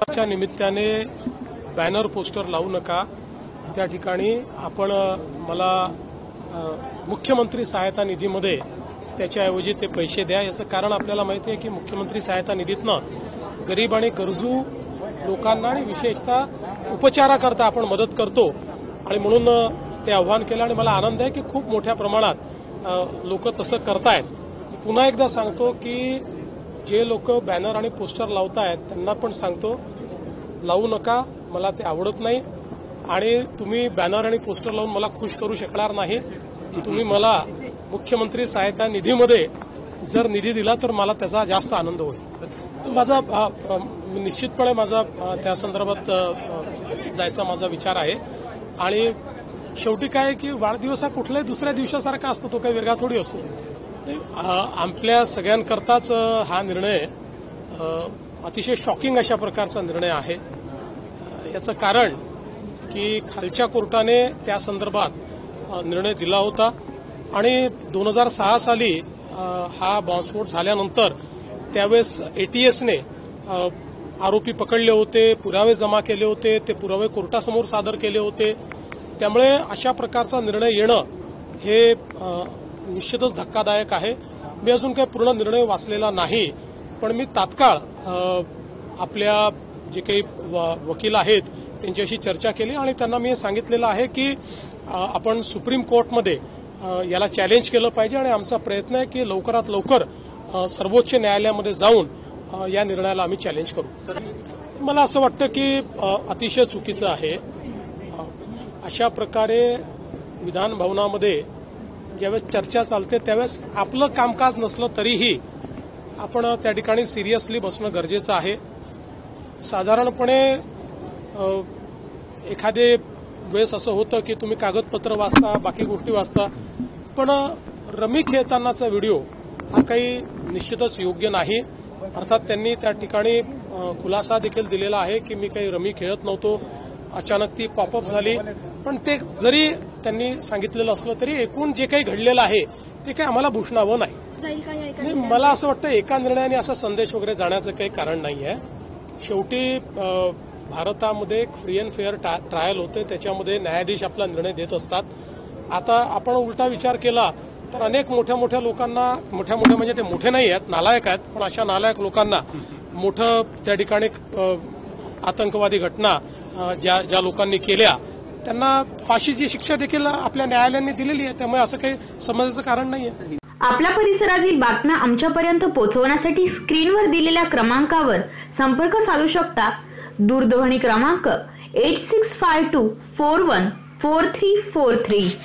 च्या निमित्ताने banner poster लावू नका, त्या ठिकाणी आपण मला मुख्यमंत्री सहायता निधीमध्ये त्याच्याऐवजी ते पैसे द्या। याचं कारण आपल्याला माहिती आहे की मुख्यमंत्री सहायता निधीतनं गरीब आणि गरजू लोकांना आणि विशेषतः उपचाराकरता आपण मदत करतो आणि म्हणून ते आव्हान केलं आणि मला आनंद आहे की खूप मोठ्या प्रमाणात लोक तसं करतायत। पुन्हा एकदा सांगतो की जे लोक बॅनर आणि पोस्टर लावतायत त्यांना पण सांगतो लावू नका, मला ते आवडत नाही आणि तुम्ही बॅनर आणि पोस्टर लावून मला खुश करू शकणार नाही। तुम्ही मला मुख्यमंत्री सहायता निधीमध्ये जर निधी दिला तर मला त्याचा जास्त आनंद होईल। माझा निश्चितपणे माझा त्या संदर्भात जायचा माझा विचार आहे आणि शेवटी काय की वाढदिवस हा कुठल्याही दुसऱ्या दिवसासारखा असतो, तो काही वेगळा थोडी असतो। आपल्या सगळ्यांकरताच हा निर्णय अतिशय शॉकिंग अशा प्रकारचा निर्णय आहे। याचं कारण की खालच्या कोर्टाने त्या संदर्भात निर्णय दिला होता आणि 2006 साली हा बॉम्बस्फोट झाल्यानंतर त्यावेळेस एटीएसने आरोपी पकडले होते, पुरावे जमा केले होते, ते पुरावे कोर्टासमोर सादर केले होते। त्यामुळे अशा प्रकारचा निर्णय येणं हे निश्चितच धक्कादायक आहे। मी अजून काही पूर्ण निर्णय वाचलेला नाही, पण मी तात्काळ आपल्या जे काही वकील आहेत त्यांच्याशी चर्चा केली आणि त्यांना मी सांगितलेलं आहे की आपण सुप्रीम कोर्टमध्ये याला चॅलेंज केलं पाहिजे आणि आमचा प्रयत्न आहे की लवकरात लवकर सर्वोच्च न्यायालयामध्ये जाऊन या निर्णयाला आम्ही चॅलेंज करू। मला असं वाटतं की अतिशय चुकीचं आहे। अशा प्रकारे विधान भवनामध्ये ज्यावेळेस चर्चा चालते त्यावेळेस आपलं कामकाज नसलं तरीही आपण त्या ठिकाणी सिरियसली बसणं गरजेचं आहे। साधारणपणे एखादे वेळेस असं होतं की तुम्ही कागदपत्र वाचता, बाकी गोष्टी वाचता, पण रमी खेळतानाचा व्हिडिओ हा काही निश्चितच योग्य नाही। अर्थात त्यांनी त्या ठिकाणी खुलासा देखील दिलेला आहे की मी काही रमी खेळत नव्हतो, अचानक ती पॉपअप झाली, पण ते जरी त्यांनी सांगितलेलं असलं तरी एकूण जे काही घडलेलं आहे ते काही आम्हाला भूषणावं नाही। मला असं वाटतं एका निर्णयाने असा संदेश वगैरे जाण्याचं काही कारण नाही आहे। शेवटी भारतामध्ये एक फ्री अँड फेअर ट्रायल होते, त्याच्यामध्ये न्यायाधीश आपला निर्णय देत असतात। आता आपण उलटा विचार केला तर अनेक मोठ्या लोकांना, मोठ्या म्हणजे ते मोठे नाही आहेत, नालायक आहेत, पण अशा नालायक लोकांना मोठं त्या ठिकाणी आतंकवादी घटना ज्या लोकांनी केल्या त्यांना फाशीची शिक्षा देखील आपल्या न्यायालयाने दिलेली आहे। त्यामुळे असं काही समजायचं कारण नाहीये। आपल्या परिसरातील बातम्या आमच्यापर्यंत पोहोचवण्यासाठी स्क्रीनवर दिलेल्या क्रमांकावर संपर्क साधू शकता। दूरध्वनी क्रमांक 8652414343।